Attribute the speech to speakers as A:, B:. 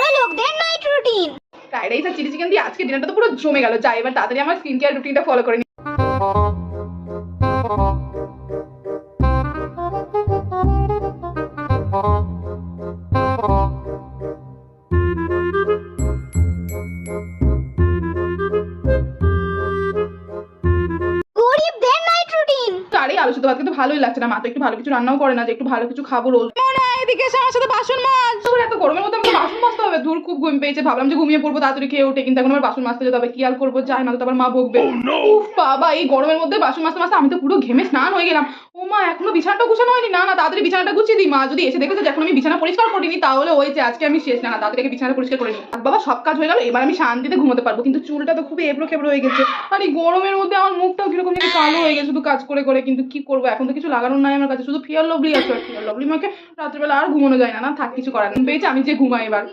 A: শহরে লোকদের night routine.
B: Fried rice আর chilli chicken দিয়ে আজকে ডিনারটা তো পুরো জমে গেল। যাই এবার তাড়াতাড়ি আমার স্কিন কেয়ার রুটিনটা ফলো করে নি।
A: গরিবদের নাইট রুটিন।
B: আরে আলু সেদ্ধ ভাত কিন্তু ভালোই লাগছে না। মা তো একটু ভালো কিছু রান্নাও করে না যে একটু ভালো কিছু খাবো রোজ। মনে হয় এদিকে এসে আমার সাথে বাসন মাজ। তোর এত গরমের মধ্যে আমাকে বাসন মাজতে হবে? দূর, খুব ঘুম পেয়েছে। ভাবলাম যে ঘুমিয়ে পড়বো তাড়াতাড়ি খেয়ে উঠে, কিন্তু এখন আমার বাসন মাজতে যেতে হবে। কি আর করবো, যাই না তো আবার মা বকবে। উফ বাবা, এই গরমের মধ্যে বাসন মাজতে মাজতে আমি তো পুরো ঘেমে স্নান হয়ে গেলাম। ও মা, এখনো বিছানাটা গুছানো হয়নি? না না, তাড়াতাড়ি বিছানাটা গুছিয়ে দিই। মা যদি এসে দেখেছে যে এখন আমি বিছানা পরিষ্কার করিনি তাহলে ওই যে আজকে আমি শেষ। না না, তাড়াতাড়ি বিছানা পরিষ্কার করে নিই। বাবা, সব কাজ হয়ে গেল, এবার আমি শান্তিতে ঘুমোতে পারবো। কিন্তু চুলটা তো খুবই এবড়ো খেবড়ো হয়ে গেছে। আর এই গরমের মধ্যে আমার মুখটাও কিরকম জানি কালো হয়ে গেছে শুধু কাজ করে করে। কিন্তু কি করবো, এখন তো কিছু লাগানোর নাই আমার কাছে, শুধু ফেয়ার লাভলি আছে। ফেয়ার লাভলি মাকে রাত্রিবেলা আর ঘুমানো যায় না। না থাক, কিছু করার নেই। পেয়েছে, আমি যে ঘুমাই এবার।